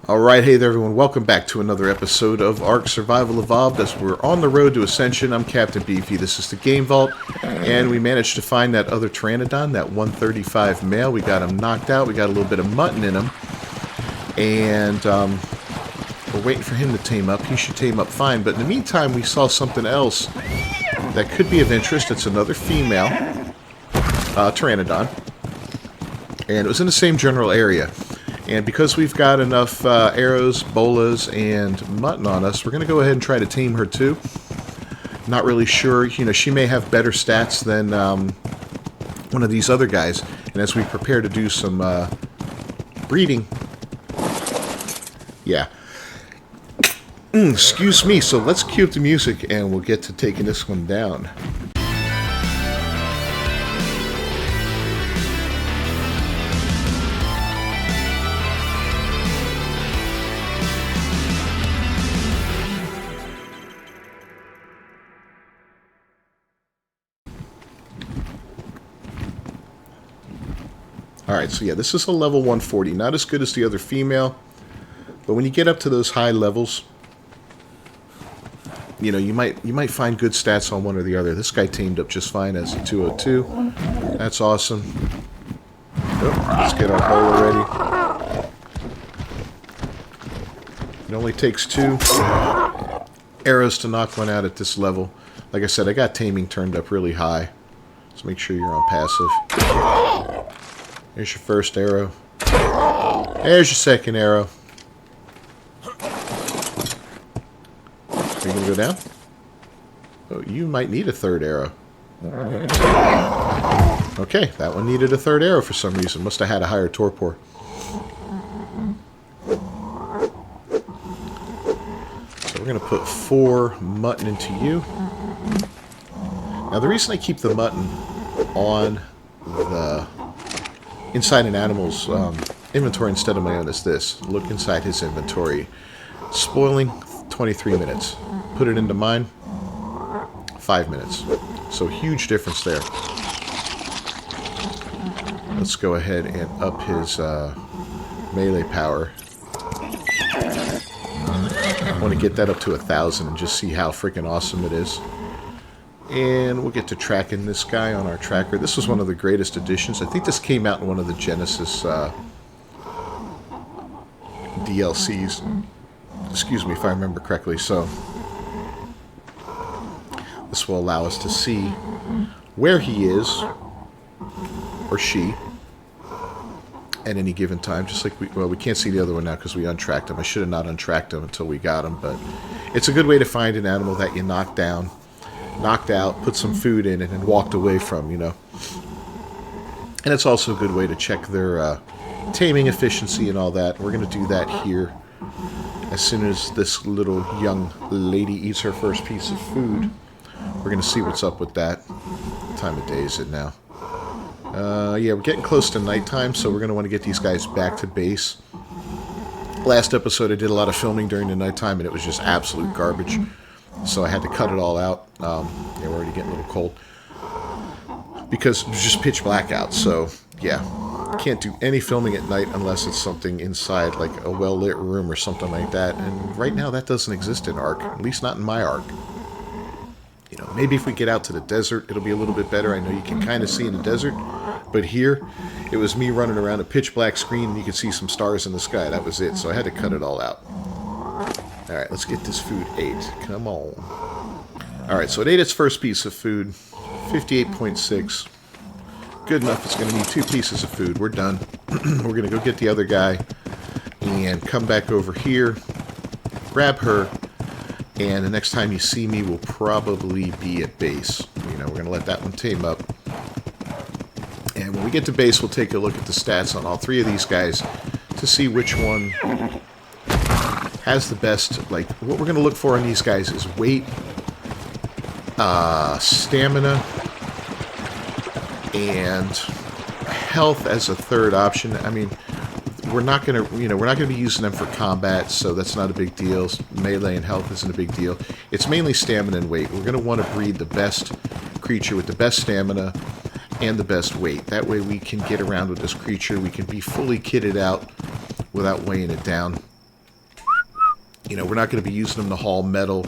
Alright, hey there everyone, welcome back to another episode of Ark Survival Evolved as we're on the road to Ascension. I'm Captain Beefy, this is the Game Vault, and we managed to find that other Pteranodon, that 135 male. We got him knocked out, we got a little bit of mutton in him, and we're waiting for him to tame up. He should tame up fine, but in the meantime we saw something else that could be of interest. It's another female Pteranodon, and it was in the same general area. And because we've got enough arrows, bolas, and mutton on us, we're going to go ahead and try to tame her too. Not really sure. You know, she may have better stats than one of these other guys. And as we prepare to do some breeding... Yeah. Excuse me. So let's cue up the music and we'll get to taking this one down. Alright, so yeah, this is a level 140. Not as good as the other female, but when you get up to those high levels, you know, you might find good stats on one or the other. This guy tamed up just fine as a 202. That's awesome. Oh, let's get our bow already. It only takes 2 arrows to knock one out at this level. Like I said, I got taming turned up really high. So make sure you're on passive. There's your first arrow. There's your second arrow. Are you going to go down? Oh, you might need a third arrow. Okay, that one needed a third arrow for some reason. Must have had a higher torpor. So we're going to put 4 mutton into you. Now the reason I keep the mutton on the inside an animal's inventory instead of my own is this. Look inside his inventory. Spoiling, 23 minutes. Put it into mine, 5 minutes. So huge difference there. Let's go ahead and up his melee power. I want to get that up to 1,000 and just see how freaking awesome it is. And we'll get to tracking this guy on our tracker. This was one of the greatest additions. I think this came out in one of the Genesis DLCs. Excuse me if I remember correctly. So this will allow us to see where he is, or she, at any given time. Just like we can't see the other one now because we untracked him. I should have not untracked him until we got him. But it's a good way to find an animal that you knocked down, knocked out, put some food in it, and walked away from, you know. And it's also a good way to check their taming efficiency and all that. We're going to do that here as soon as this little young lady eats her first piece of food. We're going to see what's up with that. What time of day is it now? Yeah, we're getting close to nighttime, so we're going to want to get these guys back to base. Last episode I did a lot of filming during the nighttime, and it was just absolute garbage. So I had to cut it all out. Yeah, we're already getting a little cold. Because it was just pitch black out. So, yeah. Can't do any filming at night unless it's something inside, like a well-lit room or something like that. And right now that doesn't exist in Ark. At least not in my Ark. You know, maybe if we get out to the desert, it'll be a little bit better. I know you can kind of see in the desert. But here, it was me running around a pitch black screen and you could see some stars in the sky. That was it. So I had to cut it all out. Alright, let's get this food ate. Come on. Alright, so it ate its first piece of food. 58.6. Good enough. It's going to need 2 pieces of food. We're done. We're going to go get the other guy and come back over here, grab her, and the next time you see me will probably be at base. You know, we're going to let that one tame up. And when we get to base, we'll take a look at the stats on all 3 of these guys to see which one has the best. Like, what we're going to look for on these guys is weight, stamina, and health as a third option. I mean, we're not going to be using them for combat, so that's not a big deal. Melee and health isn't a big deal. It's mainly stamina and weight. We're going to want to breed the best creature with the best stamina and the best weight. That way we can get around with this creature. We can be fully kitted out without weighing it down. You know, we're not going to be using them to haul metal,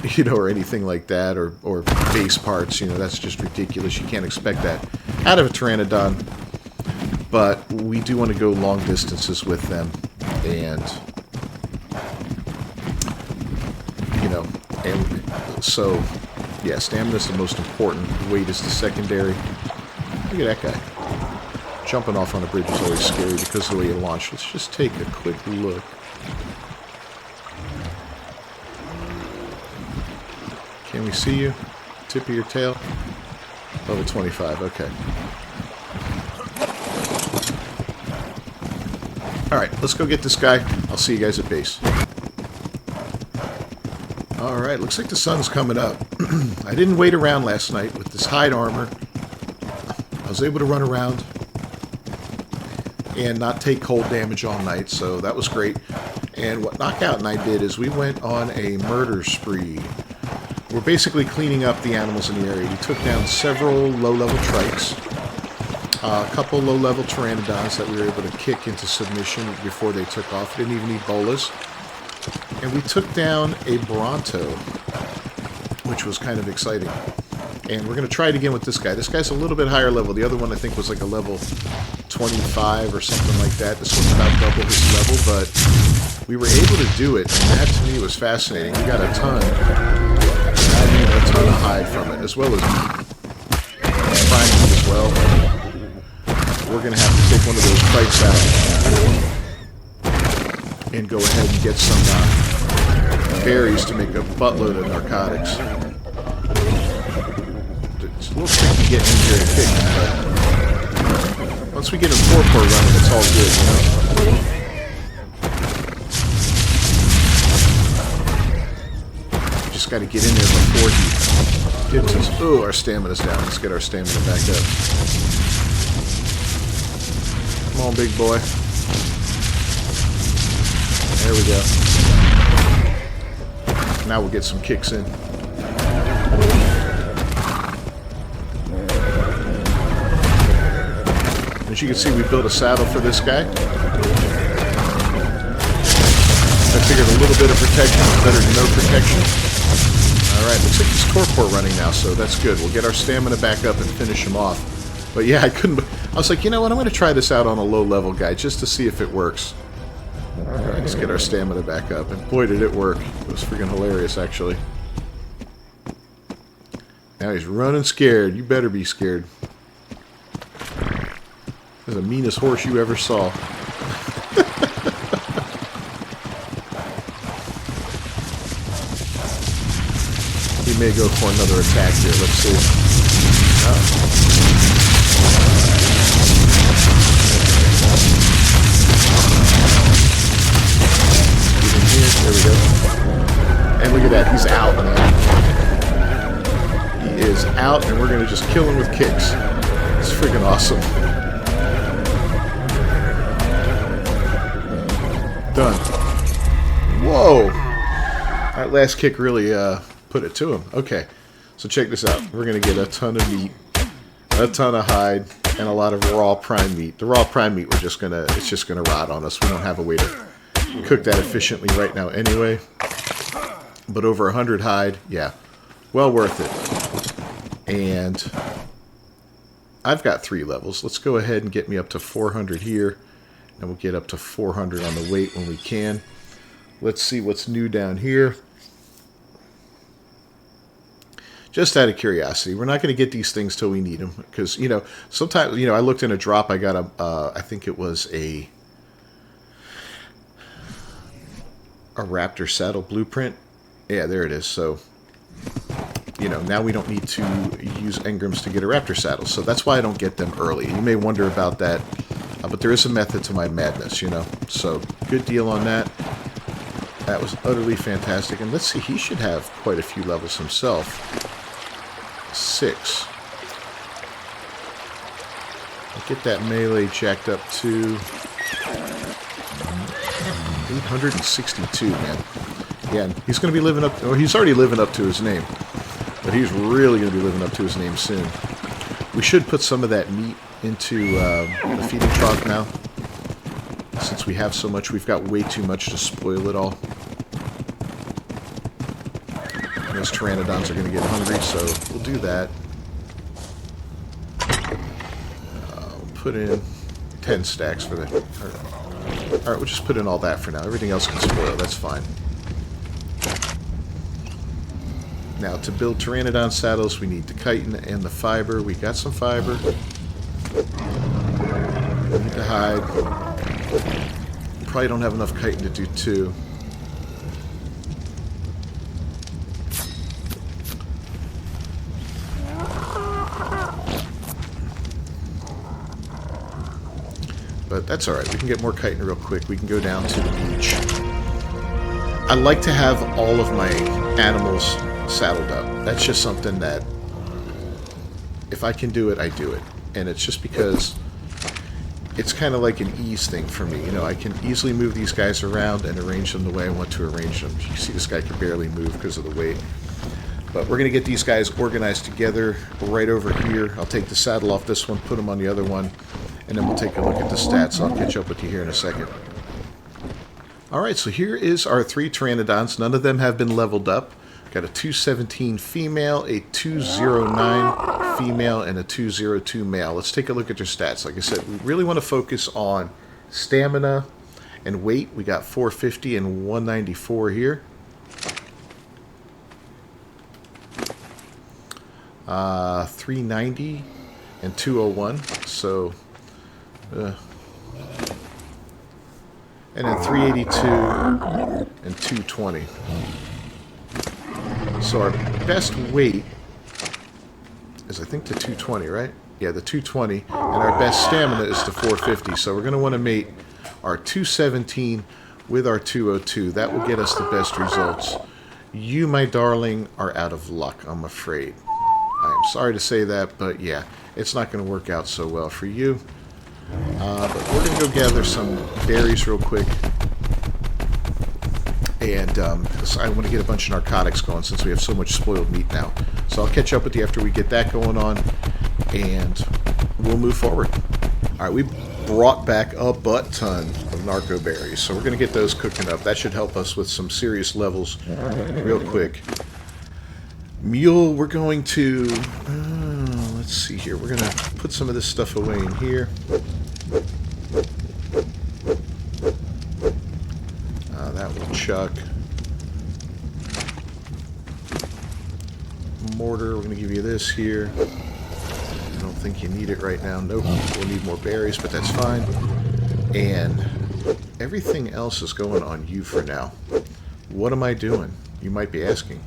you know, or anything like that, or base parts. You know, that's just ridiculous. You can't expect that out of a Pteranodon. But we do want to go long distances with them, and you know, and so yeah, stamina is the most important. Weight is the secondary. Look at that guy. Jumping off on a bridge is always scary because of the way you launch. Let's just take a quick look. Can we see you? Tip of your tail? Level 25, okay. Alright, let's go get this guy. I'll see you guys at base. Alright, looks like the sun's coming up. I didn't wait around last night with this hide armor. I was able to run around and not take cold damage all night, so that was great. And what Knockout and I did is we went on a murder spree. We're basically cleaning up the animals in the area. We took down several low-level trikes, a couple low-level pteranodons that we were able to kick into submission before they took off. Didn't even need bolas. And we took down a Bronto, which was kind of exciting. And we're going to try it again with this guy. This guy's a little bit higher level. The other one I think was like a level 25 or something like that. This one's about double his level, but we were able to do it, and that to me was fascinating. We got a ton. I mean, a ton of hide from it, as well as prime meat as well. We're going to have to take one of those trikes out and go ahead and get some berries to make a buttload of narcotics. It's a little tricky getting in here and kicking, but once we get a 4-4 running, it's all good, you know? Just got to get in there before he gets us. Oh, our stamina's down. Let's get our stamina back up. Come on, big boy. There we go. Now we'll get some kicks in. As you can see, we built a saddle for this guy. I figured a little bit of protection is better than no protection. Alright, looks like he's torpor running now, so that's good. We'll get our stamina back up and finish him off. But yeah, I was like, you know what, I'm going to try this out on a low-level guy just to see if it works. Alright, let's get our stamina back up. And boy, did it work. It was freaking hilarious, actually. Now he's running scared. You better be scared. That's the meanest horse you ever saw. He may go for another attack here. Let's see. Get in here. There we go. And look at that. He's out, man. He is out, and we're going to just kill him with kicks. It's freaking awesome. Done. Whoa! That last kick really put it to him. Okay, so check this out. We're going to get a ton of meat, a ton of hide, and a lot of raw prime meat. The raw prime meat, it's just gonna rot on us. We don't have a way to cook that efficiently right now anyway. But over 100 hide, yeah, well worth it. And I've got 3 levels. Let's go ahead and get me up to 400 here. And we'll get up to 400 on the weight when we can. Let's see what's new down here. Just out of curiosity, we're not going to get these things till we need them. Because, you know, sometimes, you know, I looked in a drop, I got a, I think it was a Raptor saddle blueprint. Yeah, there it is. So, you know, now we don't need to use engrams to get a Raptor saddle. So that's why I don't get them early. You may wonder about that. But there is a method to my madness, you know. So, good deal on that. That was utterly fantastic. And let's see, he should have quite a few levels himself. 6. I'll get that melee jacked up to 862, man. Yeah, and he's going to be living up, or he's already living up to his name. But he's really going to be living up to his name soon. We should put some of that meat into the feeding trough now. Since we have so much, we've got way too much to spoil it all. these pteranodons are going to get hungry, so we'll do that. We'll put in 10 stacks for the... Alright, we'll just put in all that for now. Everything else can spoil, that's fine. Now, to build pteranodon saddles, we need the chitin and the fiber. We got some fiber. We need the hide. We probably don't have enough chitin to do 2. But that's alright. We can get more chitin real quick. We can go down to the beach. I like to have all of my animals saddled up. That's just something that, if I can do it, I do it. And it's just because it's kind of like an ease thing for me. You know, I can easily move these guys around and arrange them the way I want to arrange them. You see this guy can barely move because of the weight. But we're going to get these guys organized together right over here. I'll take the saddle off this one, put them on the other one, and then we'll take a look at the stats. I'll catch up with you here in a second. Alright, so here is our 3 pteranodons. None of them have been leveled up. Got a 217 female, a 209 female, and a 202 male. Let's take a look at their stats. Like I said, we really want to focus on stamina and weight. We got 450 and 194 here. 390 and 201. So, and then 382 and 220. So our best weight is, I think, the 220, right? Yeah, the 220. And our best stamina is the 450. So we're going to want to mate our 217 with our 202. That will get us the best results. You, my darling, are out of luck, I'm afraid. I am sorry to say that, but yeah, it's not going to work out so well for you. But we're going to go gather some berries real quick. And I want to get a bunch of narcotics going since we have so much spoiled meat now. So I'll catch up with you after we get that going on, and we'll move forward. Alright, we brought back a butt ton of narco berries, so we're going to get those cooking up. That should help us with some serious levels real quick. Mule, we're going to... let's see here. We're going to put some of this stuff away in here. That will chuck. Mortar, we're going to give you this here. I don't think you need it right now. Nope, we'll need more berries, but that's fine. And everything else is going on you for now. What am I doing? You might be asking.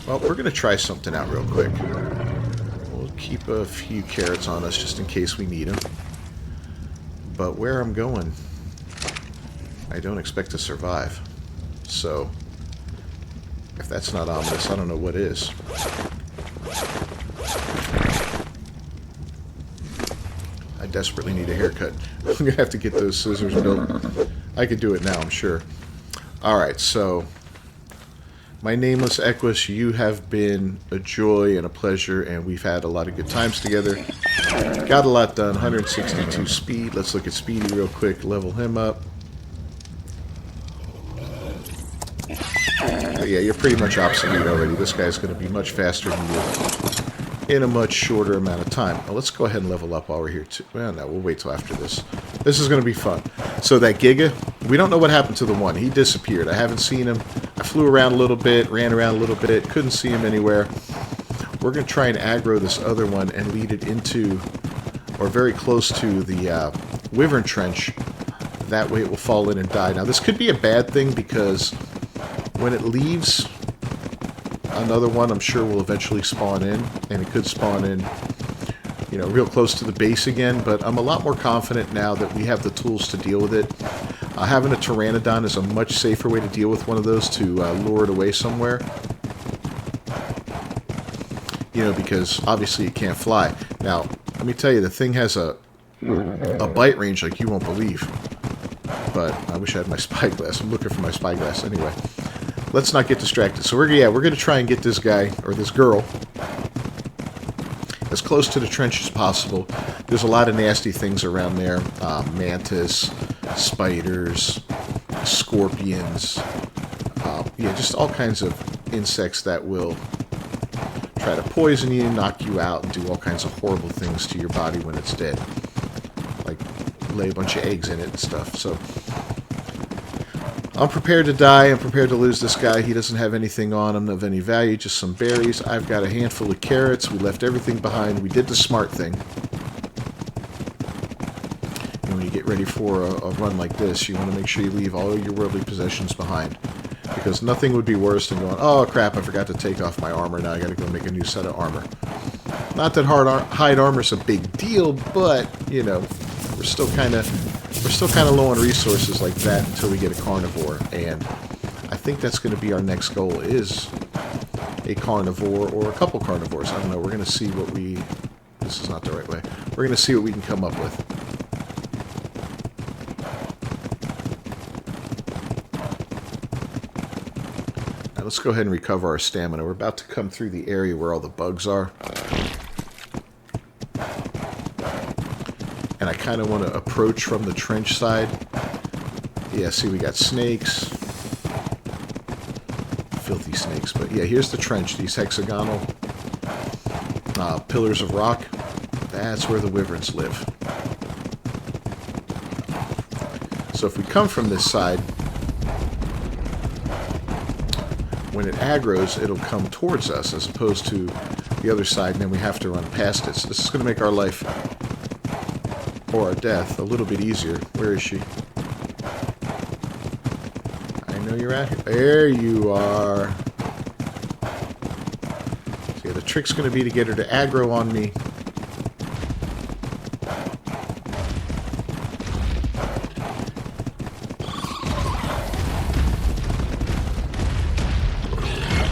Well, we're going to try something out real quick. We'll keep a few carrots on us just in case we need them. But where I'm going, I don't expect to survive. So, if that's not ominous, I don't know what is. I desperately need a haircut. I'm going to have to get those scissors built. I could do it now, I'm sure. Alright, so... my nameless Equus, you have been a joy and a pleasure, and we've had a lot of good times together. Got a lot done. 162 speed. Let's look at Speedy real quick. Level him up. But yeah, you're pretty much obsolete already. This guy's going to be much faster than you in a much shorter amount of time. Well, let's go ahead and level up while we're here too. Well, no, we'll wait till after this. This is going to be fun. So that Giga, we don't know what happened to the one. He disappeared. I haven't seen him. I flew around a little bit, ran around a little bit, couldn't see him anywhere. We're going to try and aggro this other one and lead it into, or very close to, the Wyvern Trench. That way it will fall in and die. Now, this could be a bad thing because when it leaves, another one I'm sure will eventually spawn in, and it could spawn in, you know, real close to the base again, but I'm a lot more confident now that we have the tools to deal with it. Having a Pteranodon is a much safer way to deal with one of those, to lure it away somewhere. You know, because obviously it can't fly. Now, let me tell you, the thing has a bite range like you won't believe. But I wish I had my spyglass. I'm looking for my spyglass anyway. Let's not get distracted. So we're going to try and get this guy, or this girl, as close to the trench as possible. There's a lot of nasty things around there. Mantis, spiders, scorpions, yeah, just all kinds of insects that will try to poison you, knock you out, and do all kinds of horrible things to your body when it's dead. Like lay a bunch of eggs in it and stuff. So I'm prepared to die. I'm prepared to lose this guy. He doesn't have anything on him of any value, just some berries. I've got a handful of carrots. We left everything behind. We did the smart thing. And when you get ready for a run like this, you want to make sure you leave all your worldly possessions behind. Because nothing would be worse than going, oh crap, I forgot to take off my armor. Now I got to go make a new set of armor. Not that hide armor's a big deal, but you know, we're still kind of low on resources like that until we get a carnivore. And I think that's going to be our next goal, is a carnivore or a couple carnivores. I don't know. We're going to see what we. This is not the right way. We're going to see what we can come up with. Let's go ahead and recover our stamina. We're about to come through the area where all the bugs are. And I kind of want to approach from the trench side. Yeah, see, we got snakes. Filthy snakes. But yeah, here's the trench. These hexagonal pillars of rock. That's where the wyverns live. So if we come from this side, when it aggroes, it'll come towards us as opposed to the other side, and then we have to run past it. So this is going to make our life, or our death, a little bit easier. Where is she? I know you're out here. There you are. So yeah, the trick's going to be to get her to aggro on me.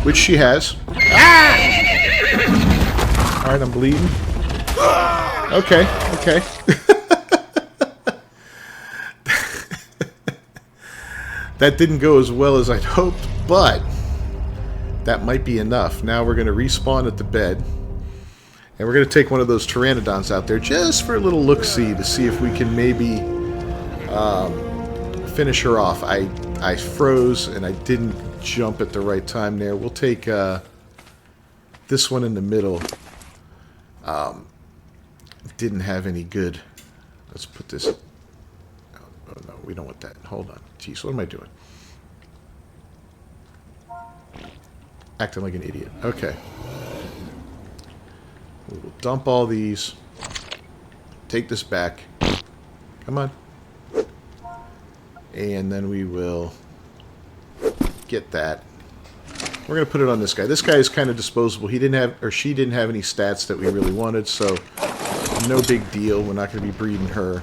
Which she has. Ah! Alright, I'm bleeding. Okay, okay. That didn't go as well as I'd hoped, but that might be enough. Now we're going to respawn at the bed. And we're going to take one of those pteranodons out there just for a little look-see to see if we can maybe finish her off. I froze and I didn't jump at the right time there. We'll take this one in the middle. Didn't have any good. Let's put this. Oh no, we don't want that. Hold on. Jeez, what am I doing? Acting like an idiot. Okay. We will dump all these. Take this back. Come on. And then we will get that. We're going to put it on this guy. This guy is kind of disposable. He didn't have, or she didn't have any stats that we really wanted, so no big deal. We're not going to be breeding her.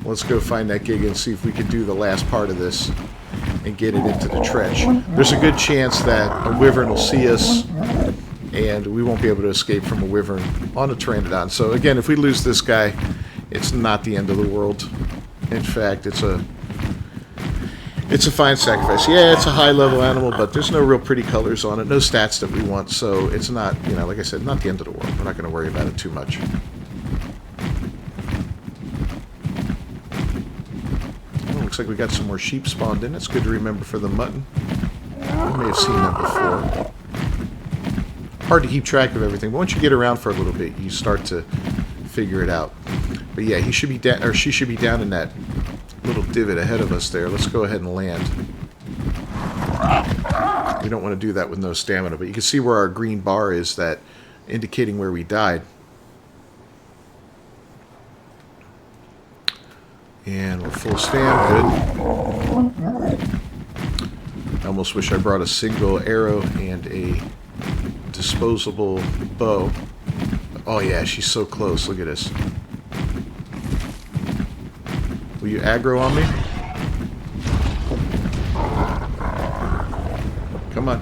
Let's go find that Giga and see if we can do the last part of this and get it into the trench. There's a good chance that a wyvern will see us and we won't be able to escape from a wyvern on a pteranodon. So again, if we lose this guy, it's not the end of the world. In fact, it's a fine sacrifice. Yeah, it's a high-level animal, but there's no real pretty colors on it, no stats that we want, so it's not, you know, like I said, not the end of the world. We're not going to worry about it too much. Oh, looks like we got some more sheep spawned in. That's good to remember for the mutton. We may have seen them before. Hard to keep track of everything, but once you get around for a little bit, you start to figure it out. But yeah, he should be down, or she should be down in that little divot ahead of us there. Let's go ahead and land. We don't want to do that with no stamina, but you can see where our green bar is, that indicating where we died. And we're full stam. Good. I almost wish I brought a single arrow and a disposable bow. Oh yeah, she's so close. Look at this. Will you aggro on me? Come on.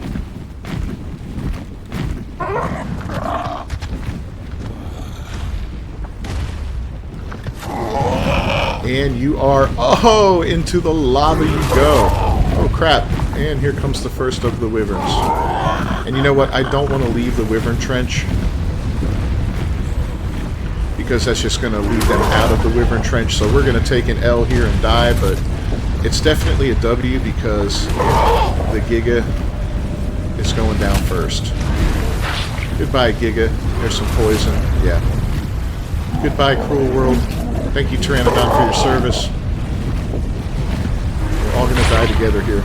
And you are... Oh! Into the lava you go. Oh crap. And here comes the first of the wyverns. And you know what? I don't want to leave the wyvern trench, because that's just going to lead them out of the wyvern trench. So we're going to take an L here and die, but It's definitely a W because the Giga is going down first. Goodbye, Giga. There's some poison. Yeah. Goodbye, cruel world. Thank you, Pteranodon, for your service. We're all going to die together here.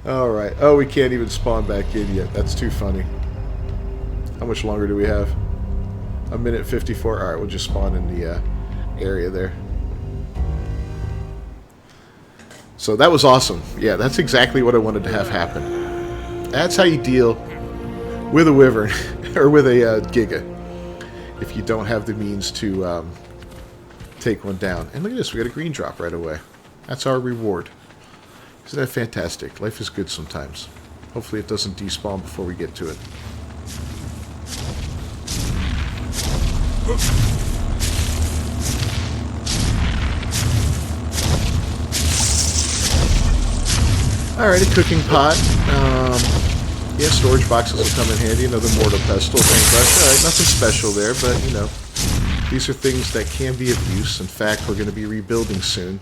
Alright. Oh, we can't even spawn back in yet. That's too funny. How much longer do we have? 1:54. Alright, we'll just spawn in the area there. So that was awesome. Yeah, that's exactly what I wanted to have happen. That's how you deal with a wyvern, or with a Giga, if you don't have the means to take one down. And look at this, we got a green drop right away. That's our reward. Isn't that fantastic? Life is good sometimes. Hopefully it doesn't despawn before we get to it. Alright, a cooking pot. Yeah, storage boxes will come in handy. Another mortar pestle. Alright, nothing special there, but, you know, these are things that can be of use. In fact, we're going to be rebuilding soon.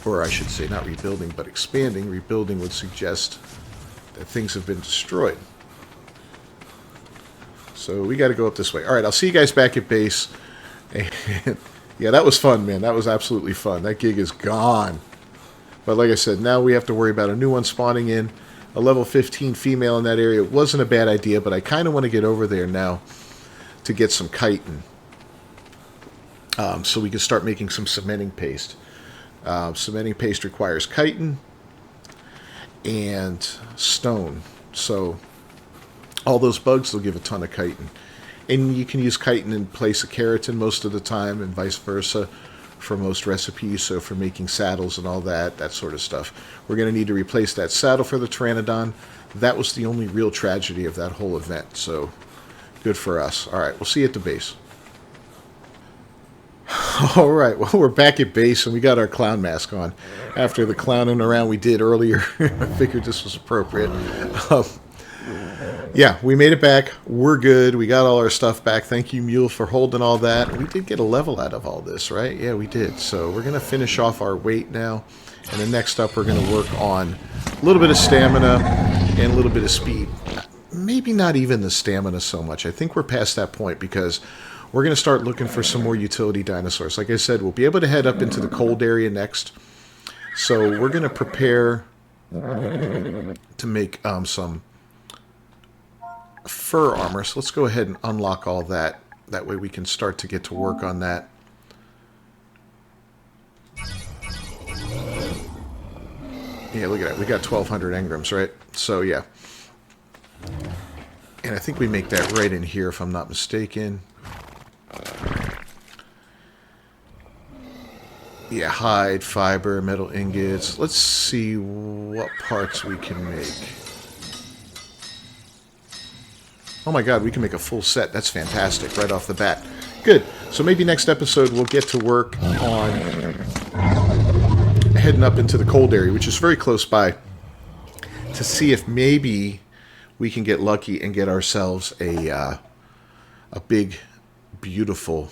Or I should say, not rebuilding, but expanding. Rebuilding would suggest that things have been destroyed. So we got to go up this way. Alright, I'll see you guys back at base. And yeah, that was fun, man. That was absolutely fun. That gig is gone. But like I said, now we have to worry about a new one spawning in. A level 15 female in that area. It wasn't a bad idea, but I kind of want to get over there now to get some chitin. So we can start making some cementing paste. Cementing paste requires chitin and stone. So all those bugs will give a ton of chitin. And you can use chitin in place of keratin most of the time, and vice versa for most recipes. So for making saddles and all that, that sort of stuff. We're going to need to replace that saddle for the Pteranodon. That was the only real tragedy of that whole event. So good for us. Alright, we'll see you at the base. Alright, well, we're back at base and we got our clown mask on. After the clowning around we did earlier, I figured this was appropriate. Yeah, we made it back. We're good. We got all our stuff back. Thank you, Mule, for holding all that. We did get a level out of all this, right? Yeah, we did. So we're going to finish off our weight now. And then next up, we're going to work on a little bit of stamina and a little bit of speed. Maybe not even the stamina so much. I think we're past that point because we're going to start looking for some more utility dinosaurs. Like I said, we'll be able to head up into the cold area next. So we're going to prepare to make some fur armor. So let's go ahead and unlock all that. That way we can start to get to work on that. Yeah, look at that. We got 1,200 engrams, right? So, yeah. And I think we make that right in here, if I'm not mistaken. Yeah, hide, fiber, metal ingots. Let's see what parts we can make. Oh my god, we can make a full set. That's fantastic, right off the bat. Good. So maybe next episode we'll get to work on heading up into the cold area, which is very close by, to see if maybe we can get lucky and get ourselves a big, beautiful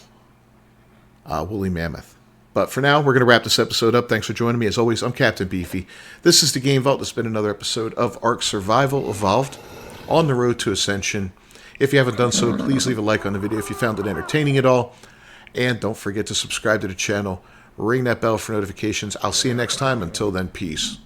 woolly mammoth. But for now, we're going to wrap this episode up. Thanks for joining me. As always, I'm Captain Beefy. This is the Game Vault. It's been another episode of Ark Survival Evolved on the road to Ascension. If you haven't done so, please leave a like on the video if you found it entertaining at all. And don't forget to subscribe to the channel. Ring that bell for notifications. I'll see you next time. Until then, peace.